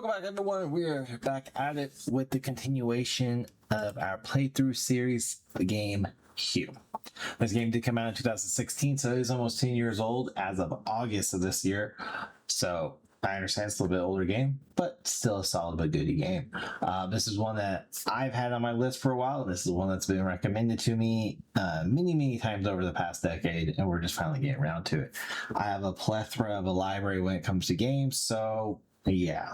Welcome back, everyone. We're back at it with the continuation of our playthrough series, the game Hue. This game did come out in 2016, so it is almost 10 years old as of August of this year. So I understand it's a little bit older game, but still a solid but goody game. This is one that I've had on my list for a while. This is one that's been recommended to me many times over the past decade, and we're just finally getting around to it. I have a plethora of a library when it comes to games, so yeah,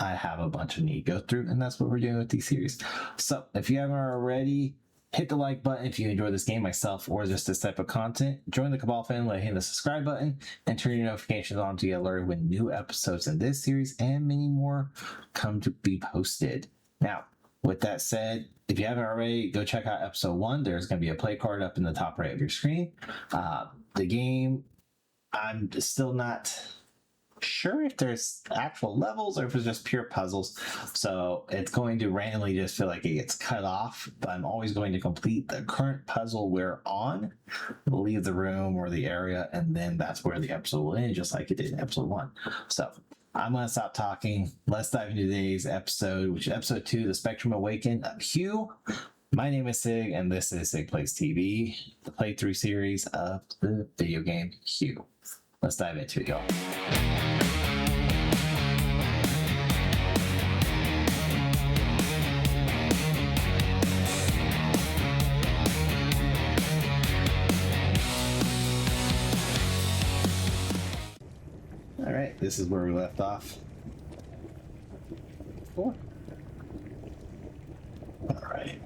I have a bunch of need to go through, and that's what we're doing with these series. So if you haven't already, hit the like button if you enjoy this game myself or just this type of content. Join the Cabal family, hit the subscribe button, and turn your notifications on to get alerted when new episodes in this series and many more come to be posted. Now, with that said, if you haven't already, go check out episode 1. There's going to be a play card up in the top right of your screen. The game, I'm still not sure if there's actual levels or if it's just pure puzzles, so it's going to randomly just feel like it gets cut off, but I'm always going to complete the current puzzle we're on, leave the room or the area, and then that's where the episode will end, just like it did in episode 1. So I'm going to stop talking. Let's dive into today's episode, which is episode 2, the Spectrum Awaken of Hue. My name is Sig, and this is SigPlaysTV, the playthrough series of the video game Hue. Let's dive into it, y'all. All right, this is where we left off. Cool. All right.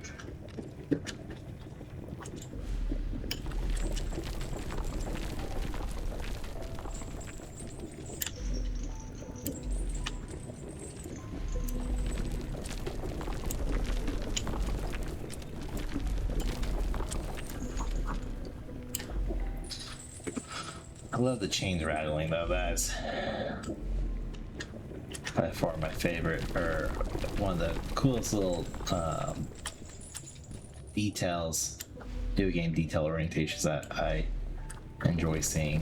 I love the chains rattling though. That's by far my favorite, or one of the coolest little details, video game detail orientations that I enjoy seeing.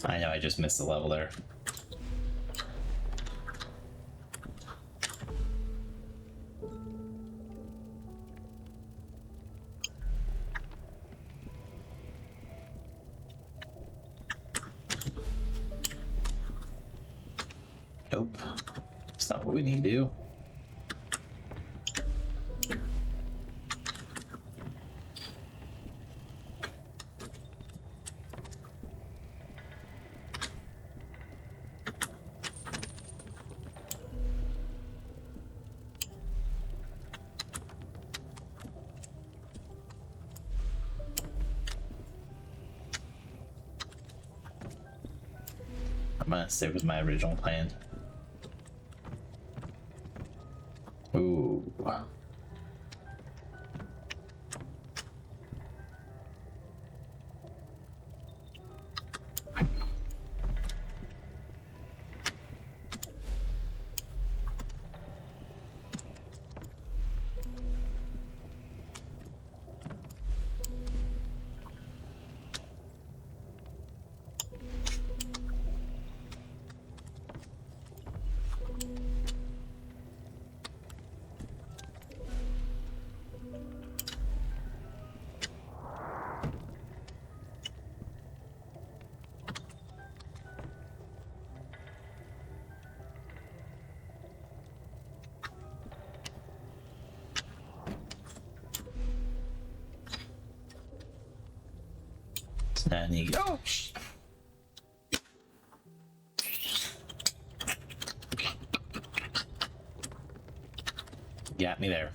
I know I just missed the level there. Nope. That's not what we need to do. I'm gonna stick with my original plan. Ooh. And you go. Got me there.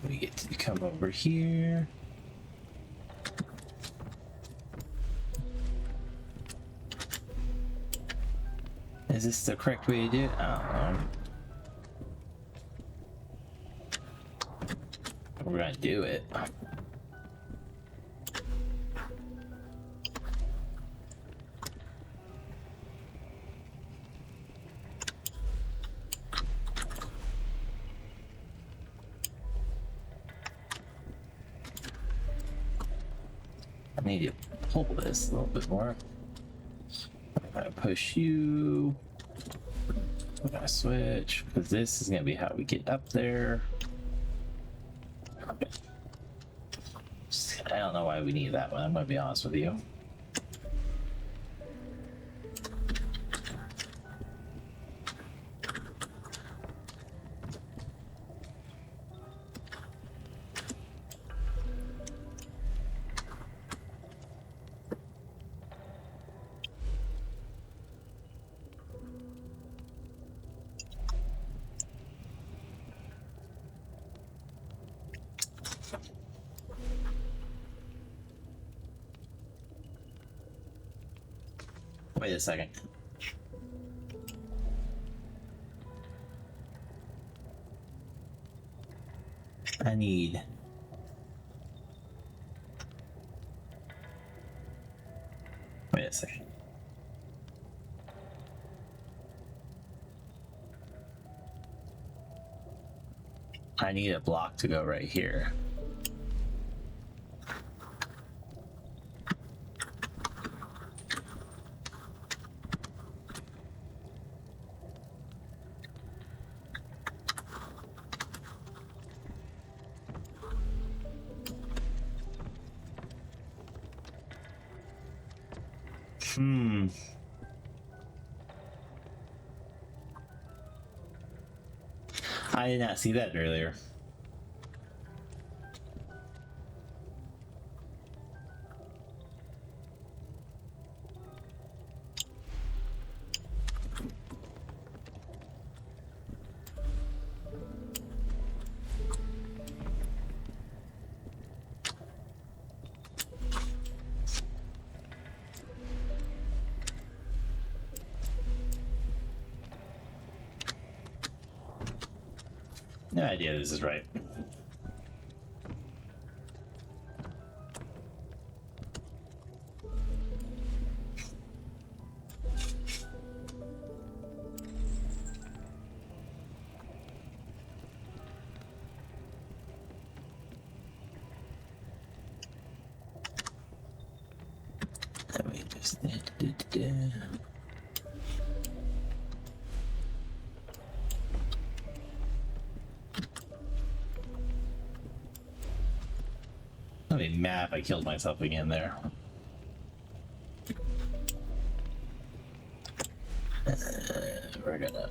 we get to come over here. Is this the correct way to do it? I don't know. We're gonna do it. I need to pull this a little bit more. I'm gonna push you. We're gonna switch because this is gonna be how we get up there. Okay. I don't know why we need that one. I'm gonna be honest with you. Wait a second. I need... Wait a second. I need a block to go right here. I did not see that earlier. No idea this is right. Let me just... I'd be mad if I killed myself again there. We're gonna...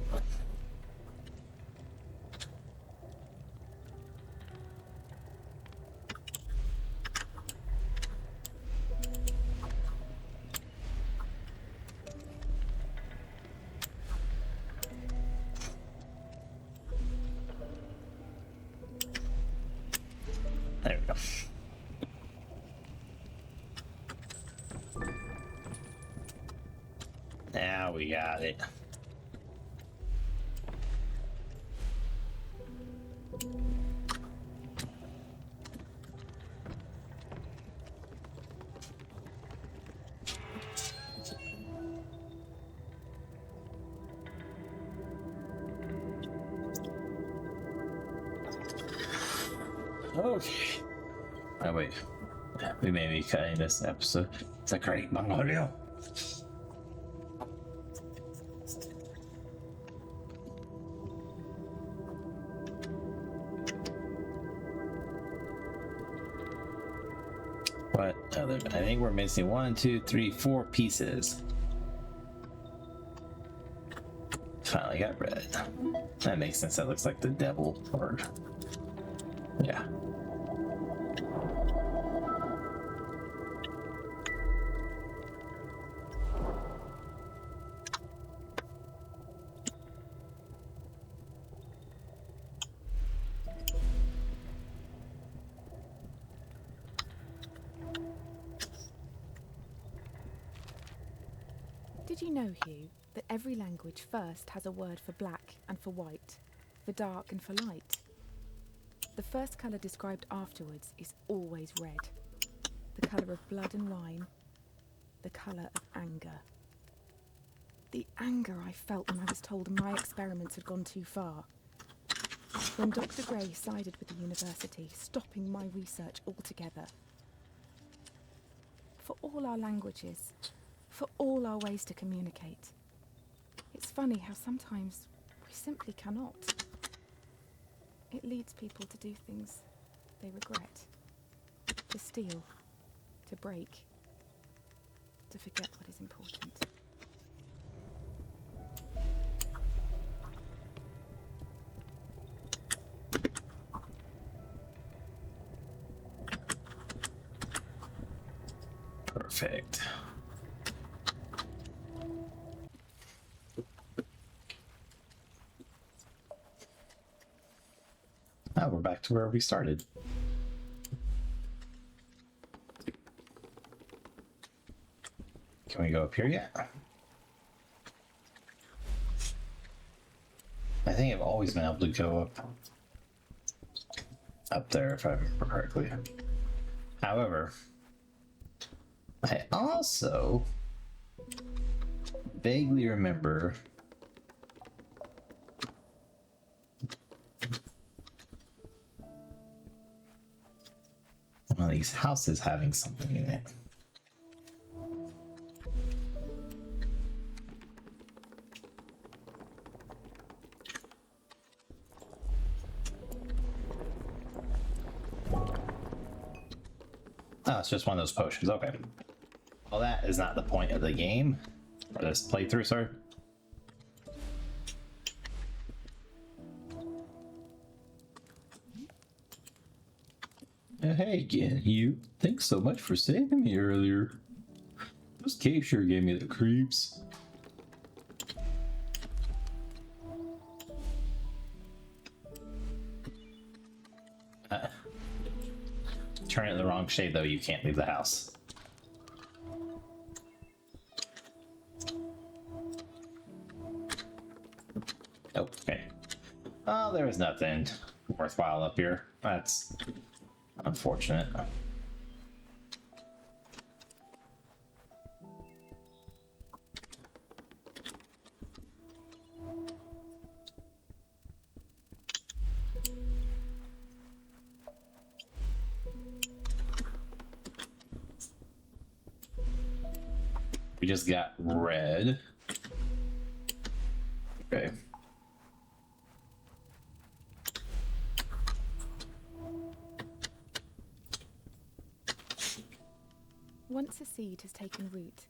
There we go. Now we got it. Okay. Oh wait, we may be cutting this episode. It's a great audio. What other? I think we're missing 1, 2, 3, 4 pieces. Finally got red. That makes sense. That looks like the devil bird. Yeah. Did you know, Hugh, that every language first has a word for black and for white, for dark and for light? The first colour described afterwards is always red. The colour of blood and wine, the colour of anger. The anger I felt when I was told my experiments had gone too far. When Dr. Gray sided with the university, stopping my research altogether. For all our languages, for all our ways to communicate, it's funny how sometimes we simply cannot. It leads people to do things they regret, to steal, to break, to forget what is important. Perfect. Now we're back to where we started. Can we go up here yet? I think I've always been able to go up there if I remember correctly. However, I also vaguely remember one of these houses having something in it. Oh, it's just one of those potions. Okay. Well, that is not the point of the game. Or this playthrough, sorry. Hey again, you. Thanks so much for saving me earlier. Those caves sure gave me the creeps. Turn it the wrong shade though, you can't leave the house. Oh, okay. Oh, there was nothing worthwhile up here. That's unfortunate. We just got red. Okay. Once a seed has taken root,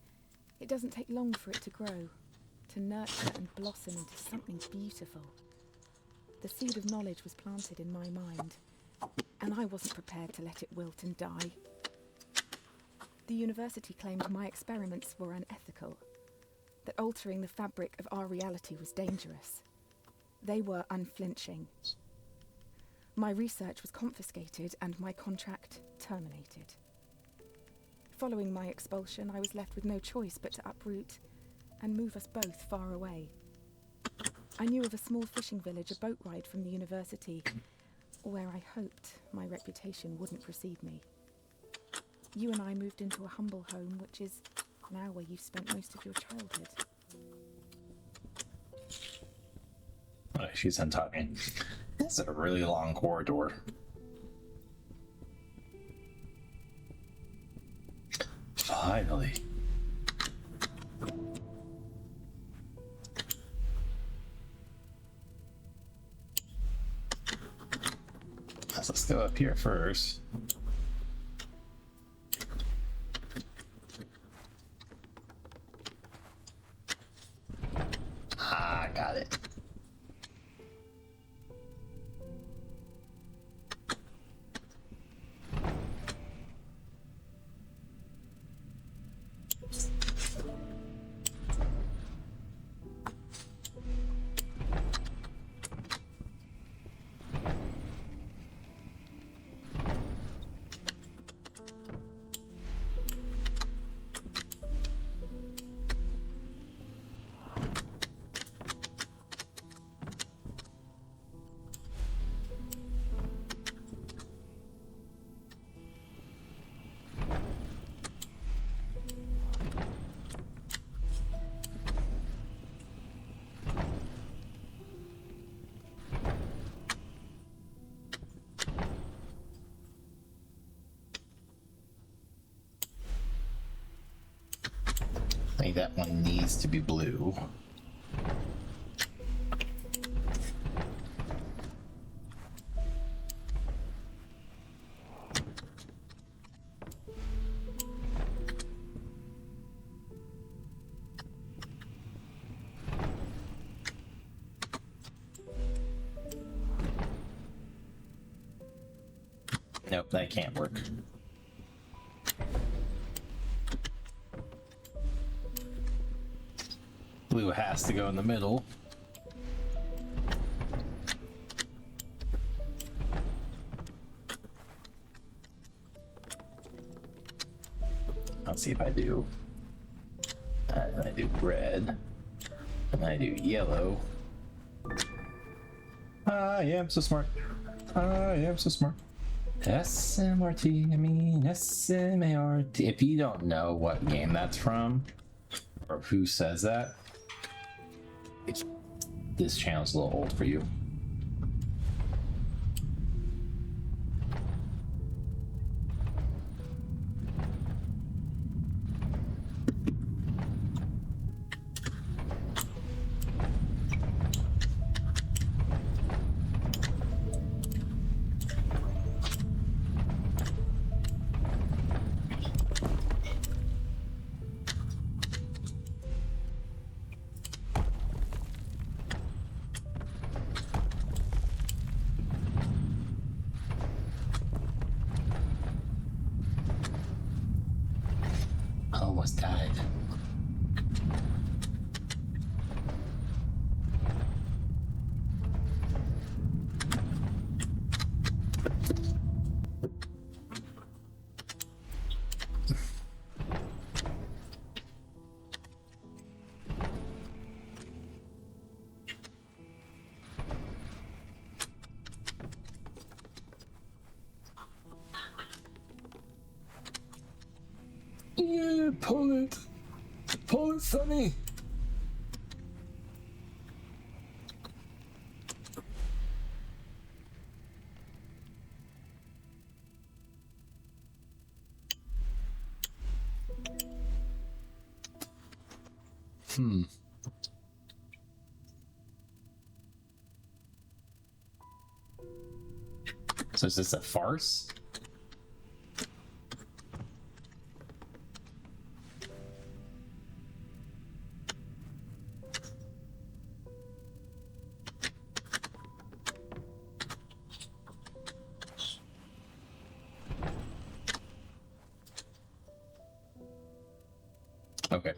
it doesn't take long for it to grow, to nurture and blossom into something beautiful. The seed of knowledge was planted in my mind, and I wasn't prepared to let it wilt and die. The university claimed my experiments were unethical, that altering the fabric of our reality was dangerous. They were unflinching. My research was confiscated and my contract terminated. Following my expulsion, I was left with no choice but to uproot and move us both far away. I knew of a small fishing village a boat ride from the university, where I hoped my reputation wouldn't precede me. You and I moved into a humble home, which is now where you've spent most of your childhood. Oh, she's done talking. This is a really long corridor. Finally. Let's go up here first. Ah, got it. me that one needs to be blue. Nope, that can't work. Blue has to go in the middle. Let's see if I do. And I do red. And I do yellow. I am so smart. I am so smart. SMRT, I mean SMART. If you don't know what game that's from, or who says that, this channel's a little old for you. Almost died. Yeah, pull it. Pull it, Sonny. So is this a farce? Okay.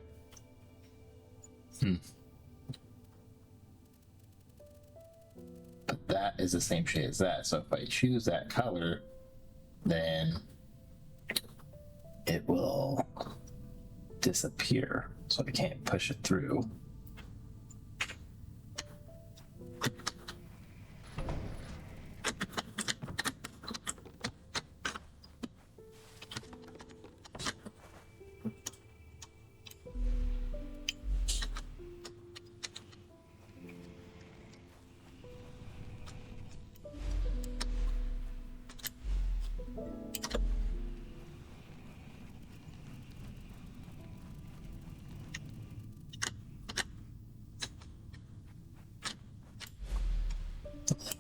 But that is the same shade as that. So if I choose that color, then it will disappear. So I can't push it through.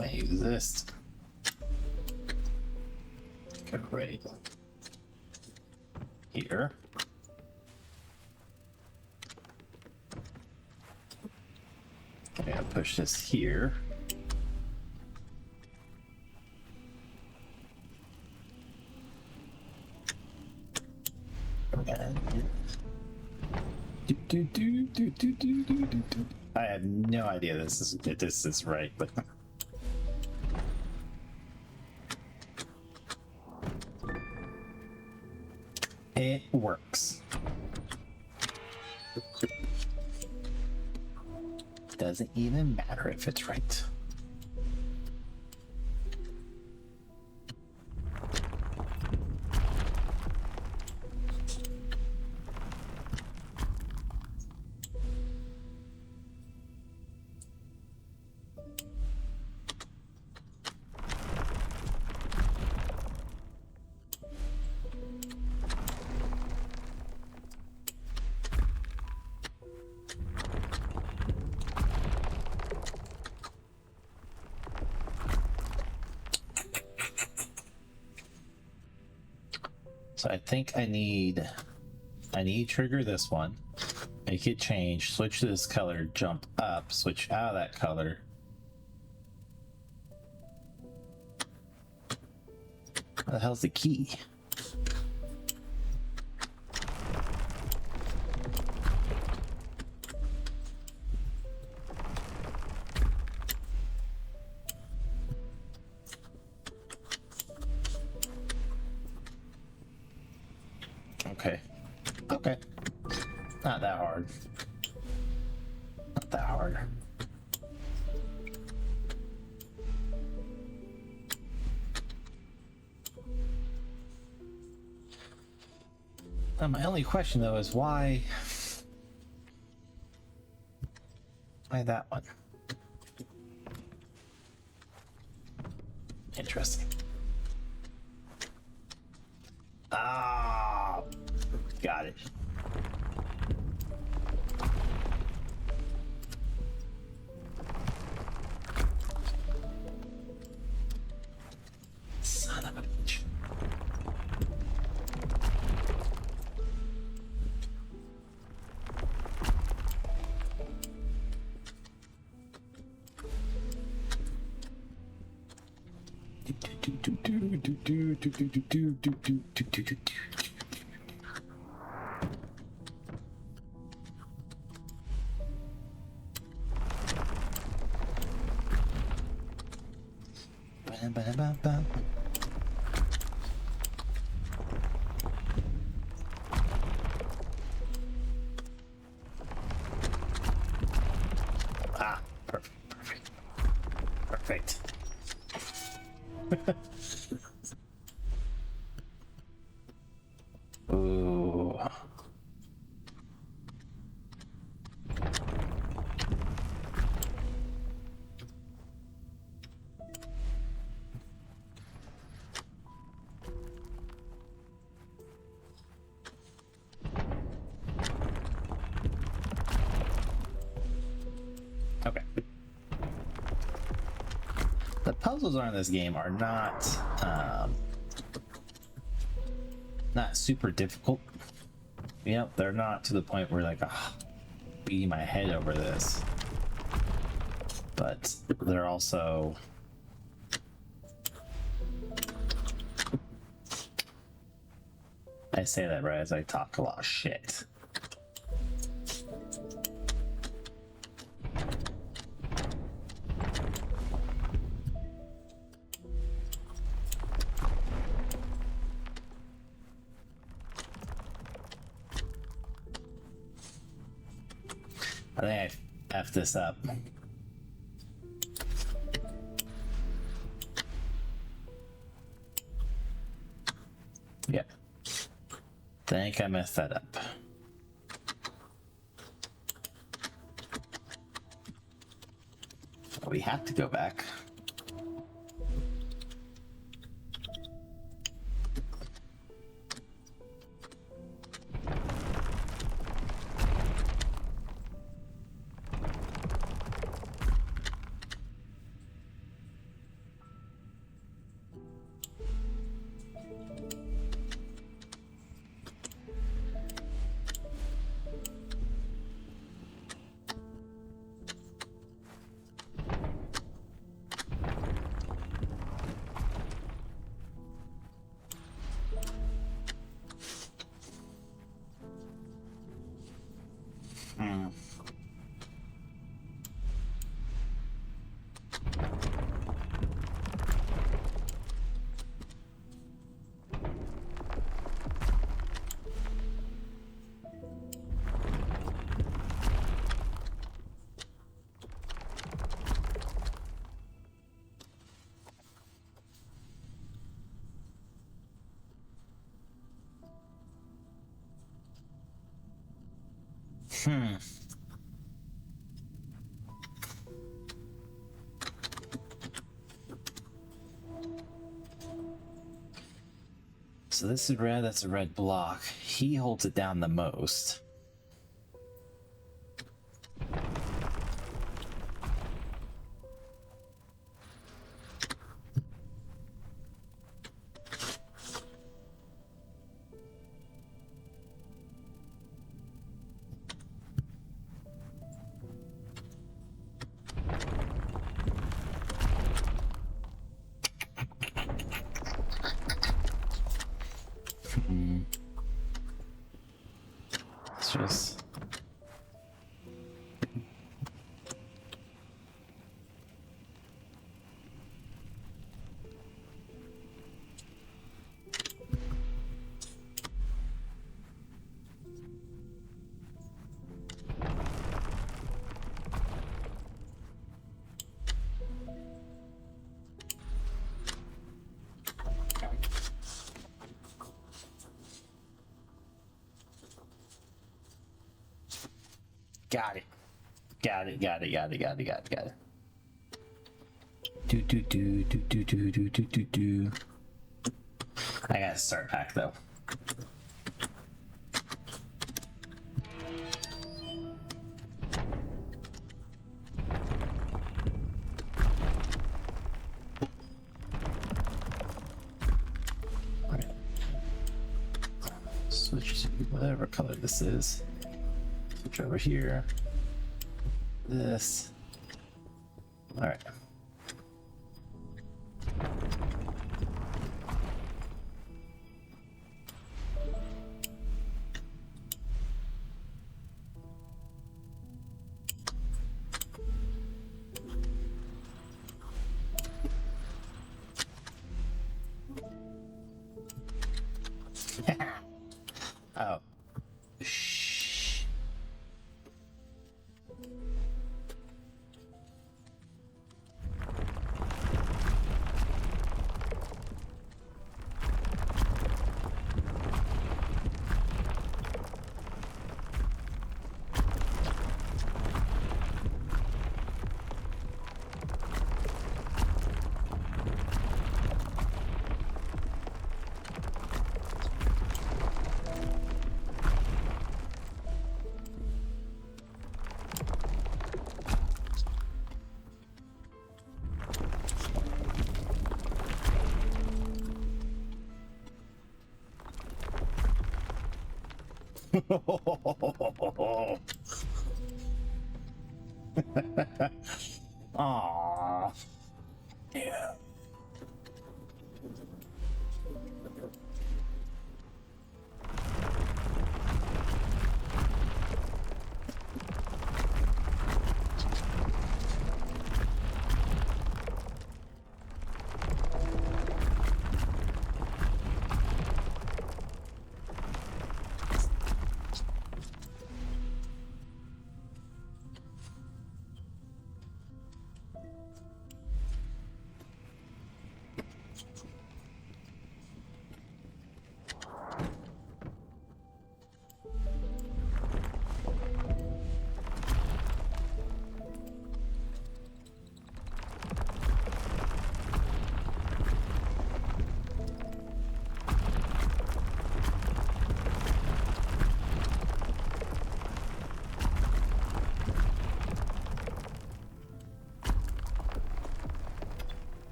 I use this. Go right here. Okay, I'll push this here. I have no idea this is right, but it works. Doesn't even matter if it's right. So I think I need trigger this one, make it change, switch to this color, jump up, switch out of that color. What the hell's the key? Okay. Okay. Not that hard. Not that hard. My only question though is why that one? Interesting. Ah, got it. Son of a bitch. Ah, perfect. Ooh. Okay. The puzzles on this game are not super difficult. Yep, they're not to the point where like beating my head over this. But they're also I say that right as I talk a lot of shit. I think I effed this up. Yeah. Think I messed that up. We have to go back. So this is red, that's a red block. He holds it down the most. Let's just... Got it. Got it. Do. I gotta start back though. Alright. Switch to whatever color this is. Switch over here. This. All right. Oh. Shh. Aww. Yeah.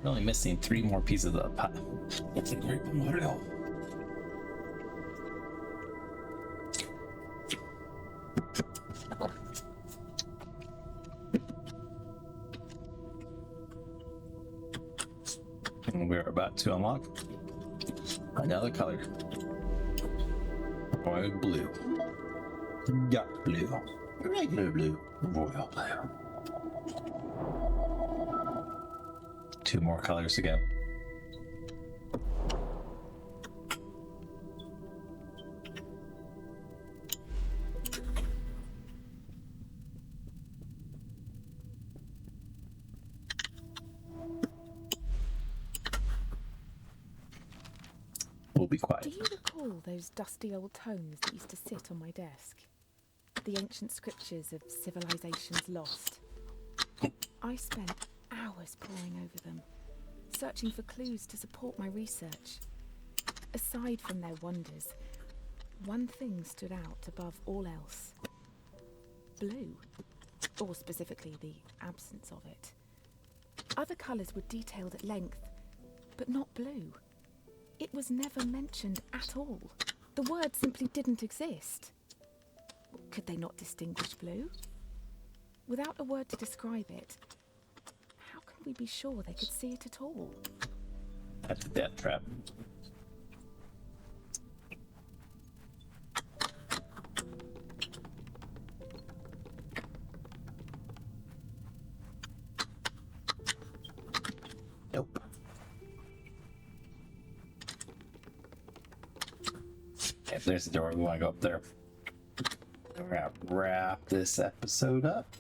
We're only missing 3 more pieces of the pie. It's a great memorial. And we're about to unlock another color. Royal blue. Dark blue. Regular blue. Royal blue. 2 more colors to go. We'll be quiet. Do you recall those dusty old tomes that used to sit on my desk? the ancient scriptures of civilizations lost. I spent hours poring over them, searching for clues to support my research. Aside from their wonders, one thing stood out above all else. Blue, or specifically the absence of it. Other colours were detailed at length, but not blue. It was never mentioned at all. The word simply didn't exist. Could they not distinguish blue? Without a word to describe it, how can we be sure they could see it at all? That's a death trap. Nope. If there's the door, we want to go up there. We're gonna wrap this episode up.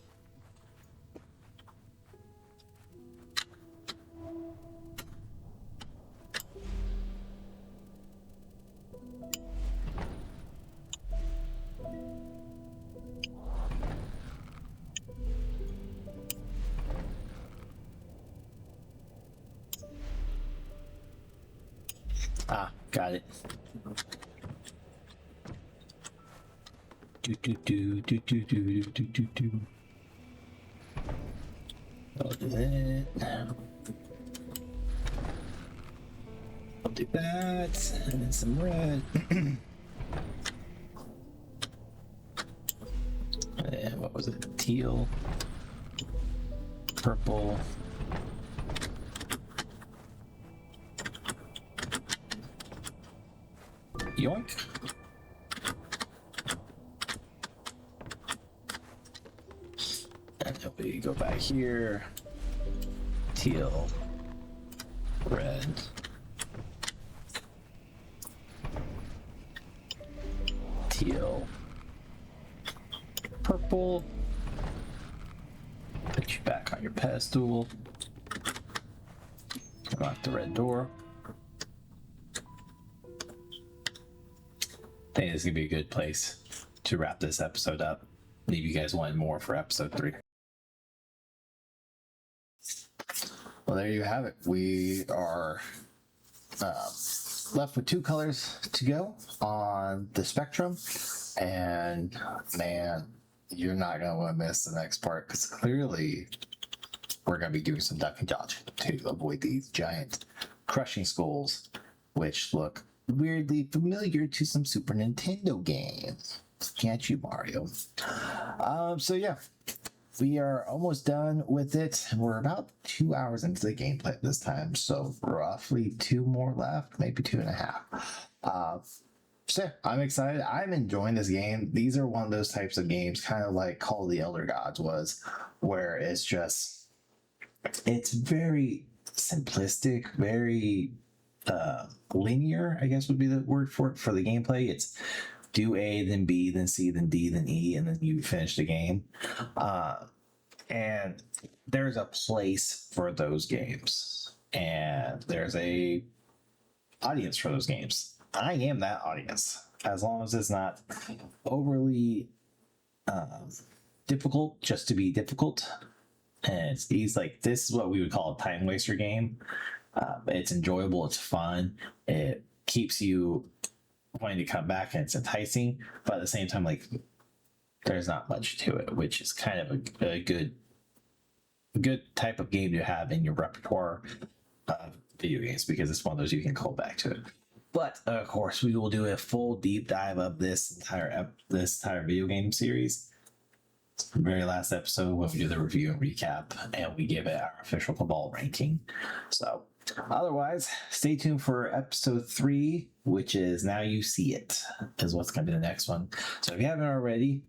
Ah, got it. Do. I'll do that. I'll do that. And then some red. And what was it? Teal. Purple. Yoink. And then we go back here. Teal. Red. Teal. Purple. Put you back on your pedestal. Unlock the red door. I think this is gonna be a good place to wrap this episode up. Leave you guys wanting more for episode 3. Well, there you have it. We are left with 2 colors to go on the spectrum, and man, you're not gonna want to miss the next part, because clearly we're gonna be doing some duck and dodge to avoid these giant crushing skulls, which look weirdly familiar to some Super Nintendo games. Can't you, Mario? So yeah, we are almost done with it. We're about 2 hours into the gameplay this time, so roughly 2 more left, maybe 2.5. So yeah, I'm excited. I'm enjoying this game. These are one of those types of games, kind of like Call of the Elder Gods was, where it's very simplistic, very linear, I guess would be the word for it, for the gameplay. It's do A, then B, then C, then D, then E, and then you finish the game. And there's a place for those games, and there's a audience for those games. I am that audience, as long as it's not overly difficult just to be difficult. And it's like, this is what we would call a time waster game. It's enjoyable, it's fun, it keeps you wanting to come back, and it's enticing, but at the same time, like, there's not much to it, which is kind of a good type of game to have in your repertoire of video games, because it's one of those you can call back to it. But of course, we will do a full deep dive of this entire video game series. Very last episode, when we do the review and recap, and we give it our official Cabal ranking. So otherwise, stay tuned for episode 3, which is Now You See It, is what's going to be the next one. So if you haven't already,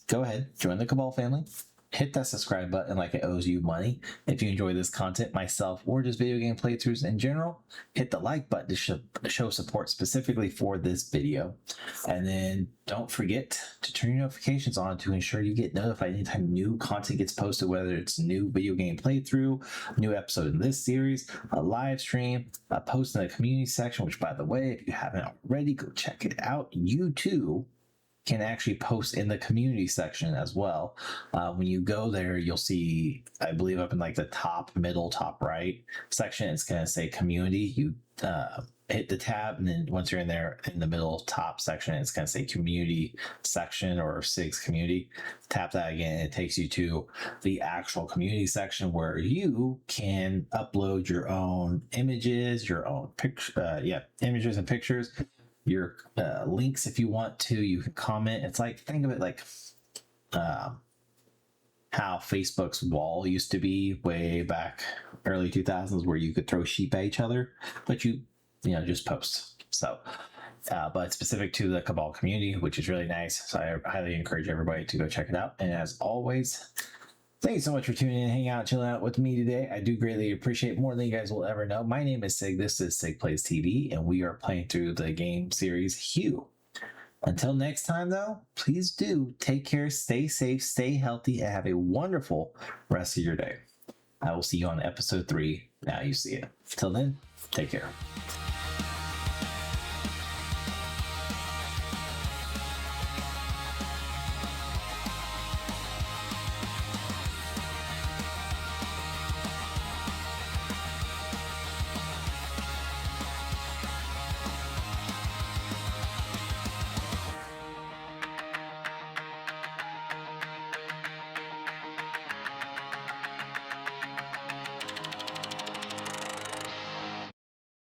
go ahead, join the Cabal family. Hit that subscribe button like it owes you money. If you enjoy this content, myself, or just video game playthroughs in general, hit the like button to show support specifically for this video. And then don't forget to turn your notifications on to ensure you get notified anytime new content gets posted, whether it's a new video game playthrough, a new episode in this series, a live stream, a post in the community section, which, by the way, if you haven't already, go check it out. You too can actually post in the community section as well. When you go there, you'll see, I believe, up in like the top middle, top right section, it's going to say community. You hit the tab, and then once you're in there in the middle top section, it's going to say community section or SIG's community. Tap that again, it takes you to the actual community section where you can upload your own images, your own images and pictures, your links if you want to. You can comment. It's like, think of it like how Facebook's wall used to be way back early 2000s, where you could throw sheep at each other, but you just post. So but it's specific to the Cabal community, which is really nice. So I highly encourage everybody to go check it out. And as always, thank you so much for tuning in, hanging out, chilling out with me today. I do greatly appreciate, more than you guys will ever know. My name is Sig. This is SigPlaysTV, and we are playing through the game series Hue. Until next time, though, please do take care, stay safe, stay healthy, and have a wonderful rest of your day. I will see you on episode 3. Now you see it. Till then, take care.